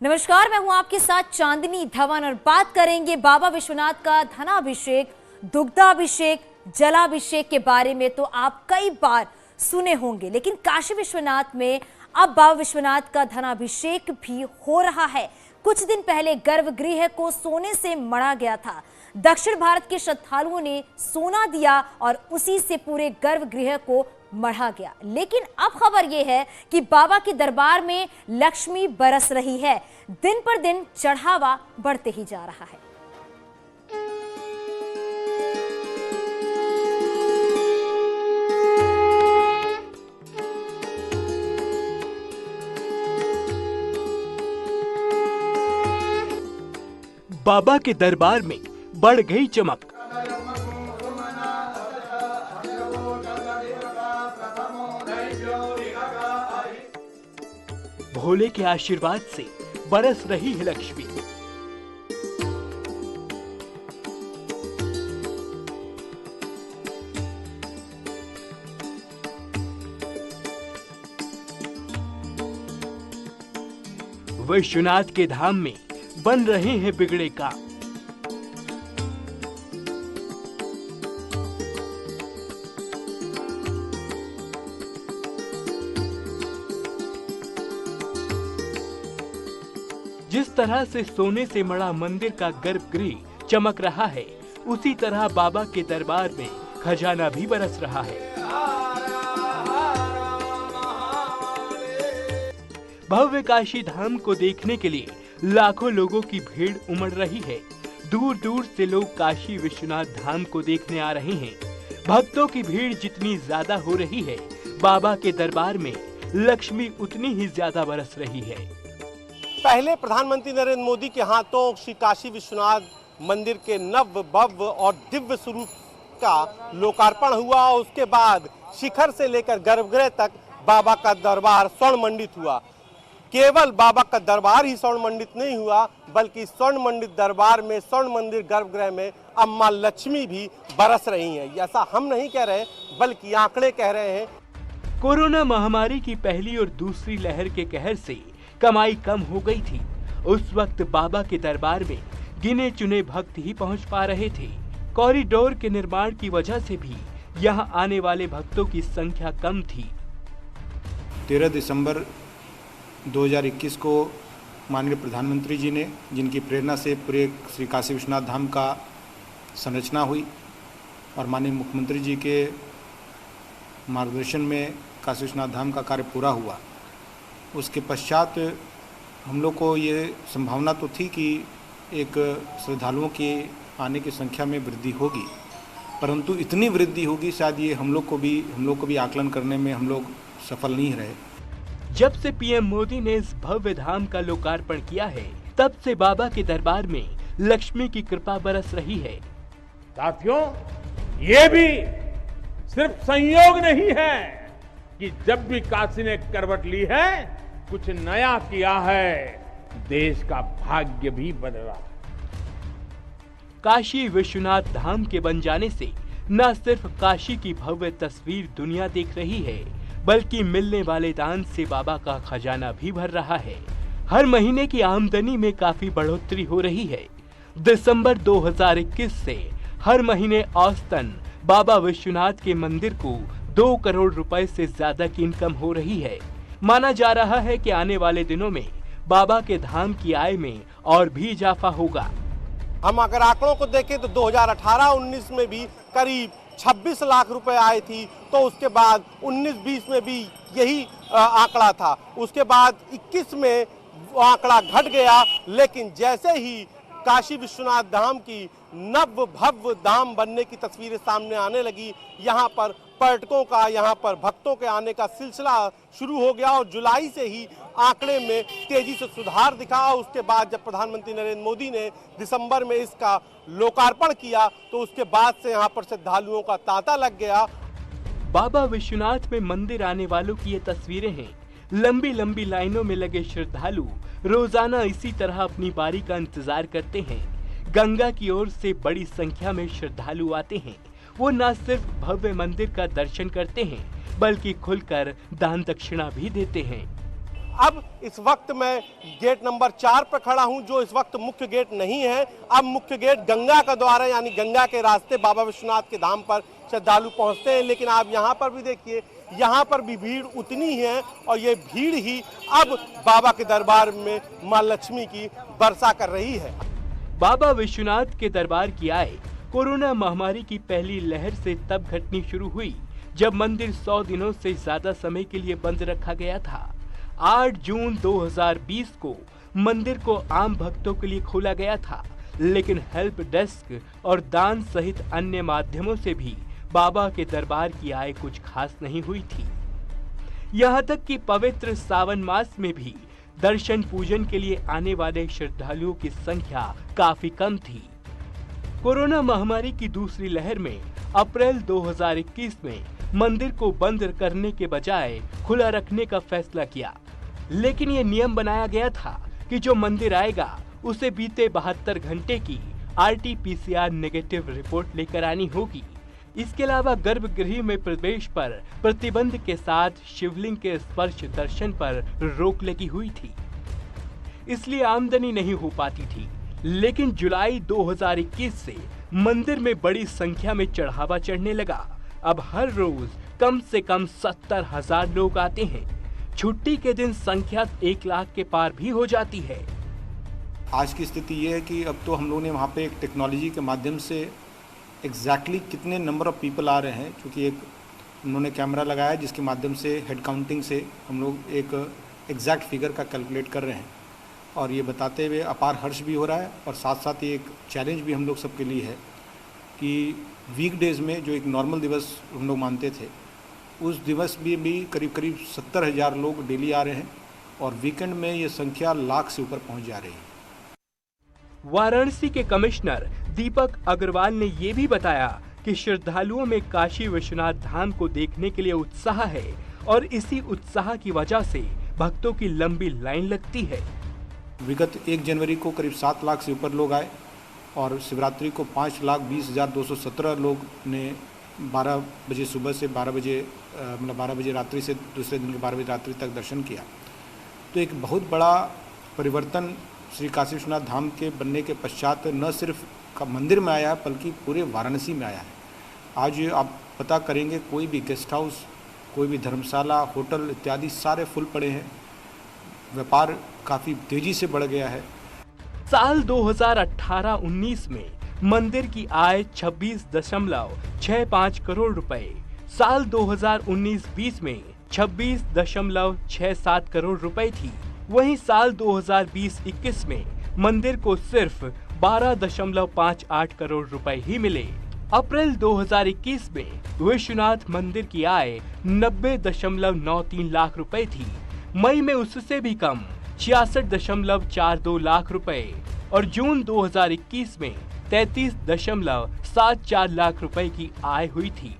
नमस्कार, मैं हूं आपके साथ चांदनी धवन और बात करेंगे बाबा विश्वनाथ का धनाभिषेक, दुग्धाभिषेक, जलाभिषेक के बारे में। तो आप कई बार सुने होंगे, लेकिन काशी विश्वनाथ में अब बाबा विश्वनाथ का धनाभिषेक भी हो रहा है। कुछ दिन पहले गर्भगृह को सोने से मढ़ा गया था। दक्षिण भारत के श्रद्धालुओं ने सोना दिया और उसी से पूरे गर्भगृह को मढ़ा गया। लेकिन अब खबर यह है कि बाबा के दरबार में लक्ष्मी बरस रही है। दिन पर दिन चढ़ावा बढ़ते ही जा रहा है। बाबा के दरबार में बढ़ गई चमक। भोले के आशीर्वाद से बरस रही है लक्ष्मी। विश्वनाथ के धाम में बन रहे हैं बिगड़े काम। जिस तरह से सोने से मढ़ा मंदिर का गर्भगृह चमक रहा है, उसी तरह बाबा के दरबार में खजाना भी बरस रहा है। भव्य काशी धाम को देखने के लिए लाखों लोगों की भीड़ उमड़ रही है। दूर दूर से लोग काशी विश्वनाथ धाम को देखने आ रहे हैं। भक्तों की भीड़ जितनी ज्यादा हो रही है, बाबा के दरबार में लक्ष्मी उतनी ही ज्यादा बरस रही है। पहले प्रधानमंत्री नरेंद्र मोदी के हाथों श्री काशी विश्वनाथ मंदिर के नव भव्य और दिव्य स्वरूप का लोकार्पण हुआ और उसके बाद शिखर से लेकर गर्भगृह तक बाबा का दरबार स्वर्ण मंडित हुआ। केवल बाबा का दरबार ही स्वर्ण मंडित नहीं हुआ, बल्कि स्वर्ण मंडित दरबार में, स्वर्ण मंदिर गर्भगृह में अब मां लक्ष्मी भी बरस रही हैं। ऐसा हम नहीं कह रहे, बल्कि आंकड़े कह रहे हैं। कोरोना महामारी की पहली और दूसरी लहर के कहर से कमाई कम हो गई थी। उस वक्त बाबा के दरबार में गिने चुने भक्त ही पहुंच पा रहे थे। कॉरिडोर के निर्माण की वजह से भी यहां आने वाले भक्तों की संख्या कम थी। 13 दिसंबर 2021 को माननीय प्रधानमंत्री जी ने, जिनकी प्रेरणा से पूरे श्री काशी विश्वनाथ धाम का संरचना हुई और माननीय मुख्यमंत्री जी के मार्गदर्शन में काशी विश्वनाथ धाम का कार्य पूरा हुआ। उसके पश्चात हम लोग को ये संभावना तो थी कि एक श्रद्धालुओं के आने की संख्या में वृद्धि होगी, परंतु इतनी वृद्धि होगी शायद ये हम लोग को भी आकलन करने में हम लोग सफल नहीं रहे। जब से पीएम मोदी ने इस भव्य धाम का लोकार्पण किया है, तब से बाबा के दरबार में लक्ष्मी की कृपा बरस रही है। साथियों, ये भी सिर्फ संयोग नहीं है कि जब भी काशी ने करवट ली है, कुछ नया किया है, देश का भाग्य भी बदला। काशी विश्वनाथ धाम के बन जाने से न सिर्फ काशी की भव्य तस्वीर दुनिया देख रही है, बल्कि मिलने वाले दान से बाबा का खजाना भी भर रहा है। हर महीने की आमदनी में काफी बढ़ोतरी हो रही है। दिसंबर 2021 से हर महीने औसतन बाबा विश्वनाथ के मंदिर को 2 करोड़ रुपए से ज्यादा की इनकम हो रही है। माना जा रहा है कि आने वाले दिनों में बाबा के धाम की आय में और भी इजाफा होगा। हम अगर आंकड़ों को देखें तो 2018-19 में भी करीब 26 लाख रुपए आए थी, तो उसके बाद 19-20 में भी यही आंकड़ा था। उसके बाद 21 में वो आंकड़ा घट गया। लेकिन जैसे ही काशी विश्वनाथ धाम की नव भव्य धाम बनने की तस्वीरें सामने आने लगी, यहाँ पर पर्यटकों का, यहाँ पर भक्तों के आने का सिलसिला शुरू हो गया और जुलाई से ही आंकड़े में तेजी से सुधार दिखा। उसके बाद जब प्रधानमंत्री नरेंद्र मोदी ने दिसंबर में इसका लोकार्पण किया, तो उसके बाद से यहाँ पर श्रद्धालुओं का तांता लग गया। बाबा विश्वनाथ में मंदिर आने वालों की ये तस्वीरें हैं। लंबी लंबी लाइनों में लगे श्रद्धालु रोजाना इसी तरह अपनी बारी का इंतजार करते हैं। गंगा की ओर से बड़ी संख्या में श्रद्धालु आते हैं। वो न सिर्फ भव्य मंदिर का दर्शन करते हैं, बल्कि खुलकर दान दक्षिणा भी देते हैं। अब इस वक्त मैं गेट नंबर 4 पर खड़ा हूं, जो इस वक्त मुख्य गेट नहीं है। अब मुख्य गेट गंगा का द्वार है, यानी गंगा के रास्ते बाबा विश्वनाथ के धाम पर श्रद्धालु पहुंचते हैं। लेकिन आप यहां पर भी देखिए, यहां पर भी भीड़ उतनी ही है और ये भीड़ ही अब बाबा के दरबार में मां लक्ष्मी की वर्षा कर रही है। बाबा विश्वनाथ के दरबार की आय कोरोना महामारी की पहली लहर से तब घटनी शुरू हुई जब मंदिर 100 दिनों से ज्यादा समय के लिए बंद रखा गया था। 8 जून 2020 को मंदिर को आम भक्तों के लिए खोला गया था, लेकिन हेल्प डेस्क और दान सहित अन्य माध्यमों से भी बाबा के दरबार की आय कुछ खास नहीं हुई थी। यहाँ तक कि पवित्र सावन मास में भी दर्शन पूजन के लिए आने वाले श्रद्धालुओं की संख्या काफी कम थी। कोरोना महामारी की दूसरी लहर में अप्रैल 2021 में मंदिर को बंद करने के बजाय खुला रखने का फैसला किया, लेकिन ये नियम बनाया गया था कि जो मंदिर आएगा उसे बीते 72 घंटे की RT-PCR नेगेटिव रिपोर्ट लेकर आनी होगी। इसके अलावा गर्भगृह में प्रवेश पर प्रतिबंध के साथ शिवलिंग के स्पर्श दर्शन पर रोक लगी हुई थी, इसलिए आमदनी नहीं हो पाती थी। लेकिन जुलाई 2021 से मंदिर में बड़ी संख्या में चढ़ावा चढ़ने लगा। अब हर रोज कम से कम 70,000 लोग आते हैं। छुट्टी के दिन संख्या 1 लाख के पार भी हो जाती है। आज की स्थिति ये है कि अब तो हम लोगों ने वहाँ पे एक टेक्नोलॉजी के माध्यम से एग्जैक्टली कितने नंबर ऑफ पीपल आ रहे हैं, क्योंकि एक उन्होंने कैमरा लगाया जिसके माध्यम से हेड काउंटिंग से हम लोग एक एग्जैक्ट फिगर का कैलकुलेट कर रहे हैं। और ये बताते हुए अपार हर्ष भी हो रहा है और साथ साथ ये एक चैलेंज भी हम लोग सबके लिए है कि वीकडेज में जो एक नॉर्मल दिवस हम लोग मानते थे, उस दिवस भी करीब 70,000 लोग डेली आ रहे हैं और वीकेंड में ये संख्या लाख से ऊपर पहुंच जा रही है। वाराणसी के कमिश्नर दीपक अग्रवाल ने ये भी बताया कि श्रद्धालुओं में काशी विश्वनाथ धाम को देखने के लिए उत्साह है और इसी उत्साह की वजह से भक्तों की लंबी लाइन लगती है। विगत 1 जनवरी को करीब 7 लाख से ऊपर लोग आए और शिवरात्रि को 5,20,217 लोग ने 12 बजे सुबह से 12 बजे रात्रि से दूसरे दिन के 12 बजे रात्रि तक दर्शन किया। तो एक बहुत बड़ा परिवर्तन श्री काशी विश्वनाथ धाम के बनने के पश्चात न सिर्फ का मंदिर में आया है बल्कि पूरे वाराणसी में आया है। आज आप पता करेंगे, कोई भी गेस्ट हाउस, कोई भी धर्मशाला, होटल इत्यादि सारे फुल पड़े हैं। व्यापार काफी तेजी से बढ़ गया है। साल 2018-19 में मंदिर की आय 26.65 करोड़ रुपए, साल 2019-20 में 26.67 करोड़ रुपए थी। वहीं साल 2020-21 में मंदिर को सिर्फ 12.58 करोड़ रुपए ही मिले। अप्रैल 2021 में विश्वनाथ मंदिर की आय 90.93 लाख रुपए थी। मई में उससे भी कम 66.42 लाख रुपए और जून 2021 में 33.74 लाख रुपए की आय हुई थी।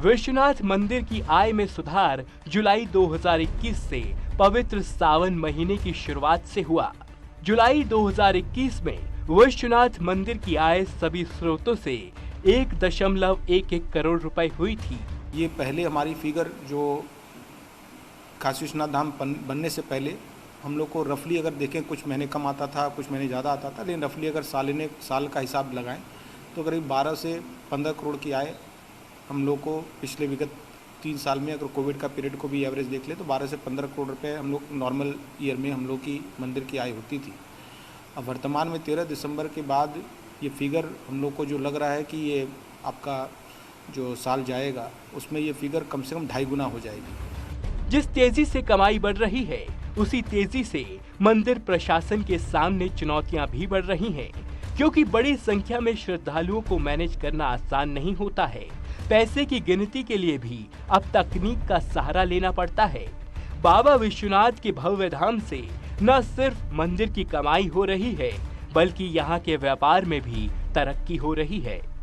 विश्वनाथ मंदिर की आय में सुधार जुलाई 2021 से पवित्र सावन महीने की शुरुआत से हुआ। जुलाई 2021 में विश्वनाथ मंदिर की आय सभी स्रोतों से 1.11 करोड़ रुपए हुई थी। ये पहले हमारी फिगर जो काशी विश्वनाथ धाम बनने से पहले हम लोग को रफली अगर देखें, कुछ महीने कम आता था, कुछ महीने ज़्यादा आता था, लेकिन रफली अगर साल का हिसाब लगाएं तो करीब 12 से 15 करोड़ की आय हम लोग को पिछले विगत 3 साल में, अगर कोविड का पीरियड को भी एवरेज देख ले तो 12 से 15 करोड़ रुपए हम लोग नॉर्मल ईयर में हम लोग की मंदिर की आय होती थी। अब वर्तमान में 13 दिसंबर के बाद ये फिगर हम लोग को जो लग रहा है कि ये आपका जो साल जाएगा उसमें ये फिगर कम से कम 2.5 गुना हो जाएगी। जिस तेजी से कमाई बढ़ रही है, उसी तेजी से मंदिर प्रशासन के सामने चुनौतियां भी बढ़ रही हैं, क्योंकि बड़ी संख्या में श्रद्धालुओं को मैनेज करना आसान नहीं होता है। पैसे की गिनती के लिए भी अब तकनीक का सहारा लेना पड़ता है। बाबा विश्वनाथ के भव्य धाम से न सिर्फ मंदिर की कमाई हो रही है, बल्कि यहाँ के व्यापार में भी तरक्की हो रही है।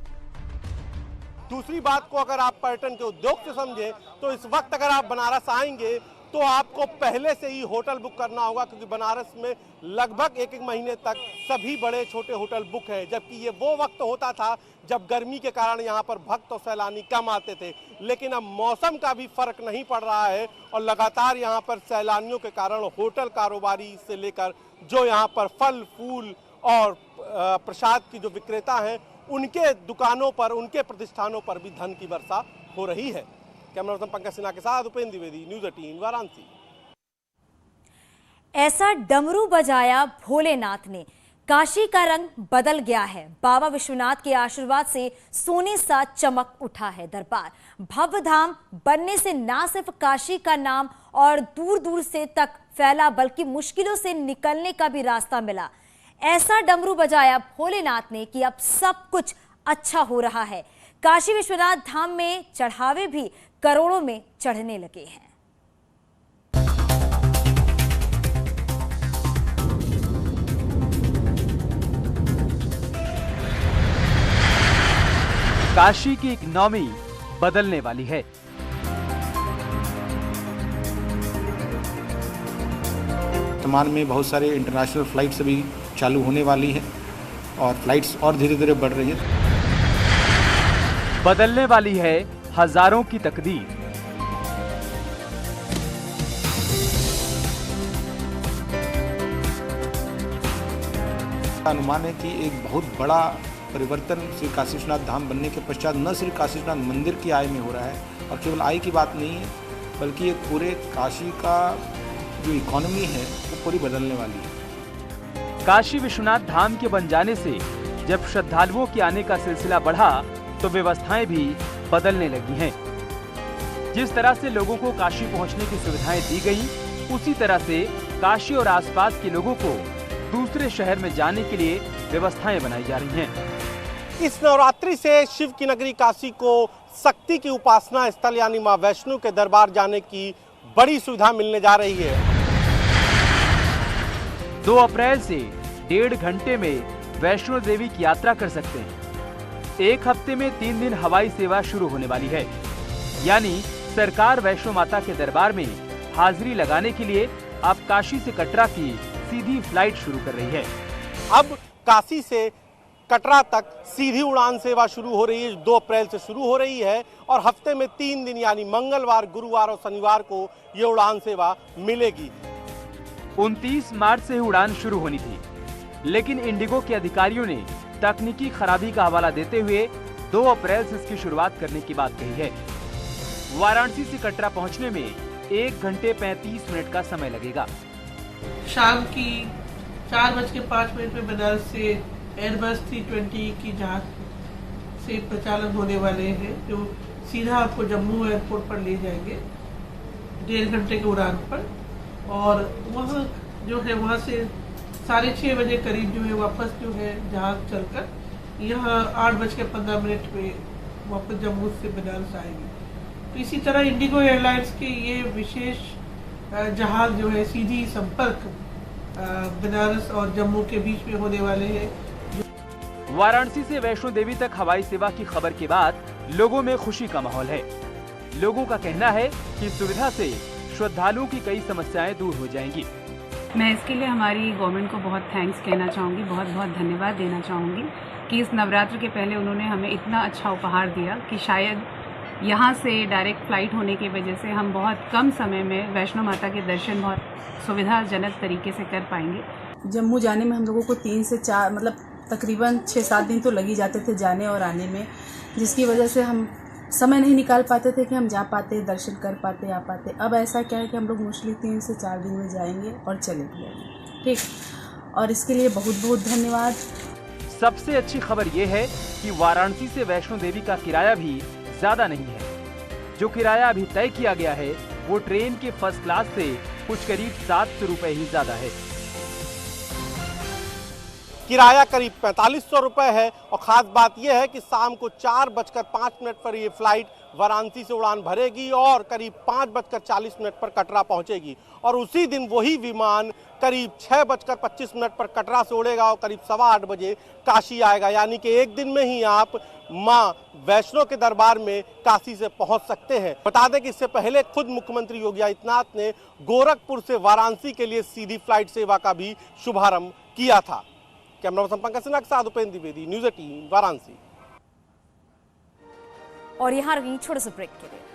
दूसरी बात को अगर आप पर्यटन के उद्योग से समझें तो इस वक्त अगर आप बनारस आएंगे तो आपको पहले से ही होटल बुक करना होगा, क्योंकि बनारस में लगभग एक महीने तक सभी बड़े छोटे होटल बुक हैं। जबकि ये वो वक्त होता था जब गर्मी के कारण यहाँ पर भक्त और सैलानी कम आते थे, लेकिन अब मौसम का भी फर्क नहीं पड़ रहा है और लगातार यहाँ पर सैलानियों के कारण होटल कारोबारी से लेकर जो यहाँ पर फल फूल और प्रसाद की जो विक्रेता हैं उनके दुकानों पर, उनके प्रतिष्ठानों पर भी धन की वर्षा हो रही है। कैमरा पर्सन पंकज सिन्हा के साथ उपेंद्र द्विवेदी, न्यूज़ 18 वाराणसी। ऐसा डमरू बजाया भोलेनाथ ने, काशी का रंग बदल गया है। बाबा विश्वनाथ के आशीर्वाद से सोने सा चमक उठा है दरबार। भव्य धाम बनने से ना सिर्फ काशी का नाम और दूर दूर से तक फैला, बल्कि मुश्किलों से निकलने का भी रास्ता मिला। ऐसा डमरू बजाया भोलेनाथ ने कि अब सब कुछ अच्छा हो रहा है। काशी विश्वनाथ धाम में चढ़ावे भी करोड़ों में चढ़ने लगे हैं। काशी की इकोनॉमी बदलने वाली है। वर्तमान में बहुत सारे इंटरनेशनल फ्लाइट्स अभी चालू होने वाली है और फ्लाइट्स और धीरे धीरे बढ़ रही है। बदलने वाली है हजारों की तकदीर। अनुमान है कि एक बहुत बड़ा परिवर्तन श्री काशी विश्वनाथ धाम बनने के पश्चात न सिर्फ काशी विश्वनाथ मंदिर की आय में हो रहा है, और केवल आय की बात नहीं है, बल्कि एक पूरे काशी का जो इकोनॉमी है वो पूरी बदलने वाली है। काशी विश्वनाथ धाम के बन जाने से जब श्रद्धालुओं के आने का सिलसिला बढ़ा तो व्यवस्थाएं भी बदलने लगी हैं। जिस तरह से लोगों को काशी पहुंचने की सुविधाएं दी गई, उसी तरह से काशी और आसपास के लोगों को दूसरे शहर में जाने के लिए व्यवस्थाएं बनाई जा रही हैं। इस नवरात्रि से शिव की नगरी काशी को शक्ति की उपासना स्थल यानी मां वैष्णो के दरबार जाने की बड़ी सुविधा मिलने जा रही है। 2 अप्रैल से 1.5 घंटे में वैष्णो देवी की यात्रा कर सकते हैं। 1 हफ्ते में 3 दिन हवाई सेवा शुरू होने वाली है। यानी सरकार वैष्णो माता के दरबार में हाजिरी लगाने के लिए अब काशी से कटरा की सीधी फ्लाइट शुरू कर रही है। अब काशी से कटरा तक सीधी उड़ान सेवा शुरू हो रही है, 2 अप्रैल से शुरू हो रही है और हफ्ते में 3 दिन यानी मंगलवार, गुरुवार और शनिवार को ये उड़ान सेवा मिलेगी। 29 मार्च से ही उड़ान शुरू होनी थी, लेकिन इंडिगो के अधिकारियों ने तकनीकी खराबी का हवाला देते हुए 2 अप्रैल से इसकी शुरुआत करने की बात कही है। वाराणसी से कटरा पहुंचने में 1 घंटे 35 मिनट का समय लगेगा। शाम की 4:05 में बनारस से एयरबस 320 की जहाज से प्रचालन होने वाले हैं, जो सीधा आपको जम्मू एयरपोर्ट पर ले जाएंगे 1.5 घंटे के उड़ान पर, और वहाँ जो है वहाँ से 6:30 बजे करीब जो है वापस जो है जहाज चलकर यहाँ 8:15 में वापस जम्मू से बनारस आएगी। तो इसी तरह इंडिगो एयरलाइंस के ये विशेष जहाज जो है सीधी संपर्क बनारस और जम्मू के बीच में होने वाले हैं। वाराणसी से वैष्णो देवी तक हवाई सेवा की खबर के बाद लोगों में खुशी का माहौल है। लोगों का कहना है कि सुविधा से श्रद्धालुओं की कई समस्याएं दूर हो जाएंगी। मैं इसके लिए हमारी गवर्नमेंट को बहुत थैंक्स कहना चाहूँगी, बहुत बहुत धन्यवाद देना चाहूँगी कि इस नवरात्र के पहले उन्होंने हमें इतना अच्छा उपहार दिया कि शायद यहाँ से डायरेक्ट फ्लाइट होने की वजह से हम बहुत कम समय में वैष्णो माता के दर्शन बहुत सुविधाजनक तरीके से कर पाएंगे। जम्मू जाने में हम लोगों को 3 से 4 मतलब तकरीबन 6-7 दिन तो लग ही जाते थे जाने और आने में, जिसकी वजह से हम समय नहीं निकाल पाते थे कि हम जा पाते, दर्शन कर पाते, आ पाते। अब ऐसा क्या है कि हम लोग मुश्किल 3 से 4 दिन में जाएंगे और चले भी जाएंगे। ठीक, और इसके लिए बहुत बहुत धन्यवाद। सबसे अच्छी खबर ये है कि वाराणसी से वैष्णो देवी का किराया भी ज्यादा नहीं है। जो किराया अभी तय किया गया है वो ट्रेन के फर्स्ट क्लास से कुछ करीब 700 रुपए ही ज्यादा है। किराया करीब 4500 रुपए है और खास बात यह है कि शाम को 4:05 पर ये फ्लाइट वाराणसी से उड़ान भरेगी और करीब 5:40 पर कटरा पहुंचेगी और उसी दिन वही विमान करीब 6:25 पर कटरा से उड़ेगा और करीब 8:15 बजे काशी आएगा। यानी कि एक दिन में ही आप मां वैष्णो के दरबार में काशी से पहुंच सकते हैं। बता दें कि इससे पहले खुद मुख्यमंत्री योगी आदित्यनाथ ने गोरखपुर से वाराणसी के लिए सीधी फ्लाइट सेवा का भी शुभारंभ किया था। कैमरा पर्सन पंकज सिन्हा के साथ उपेंद्र द्विवेदी, न्यूज़ 18 वाराणसी। और यहाँ रही छोटे से ब्रेक के लिए।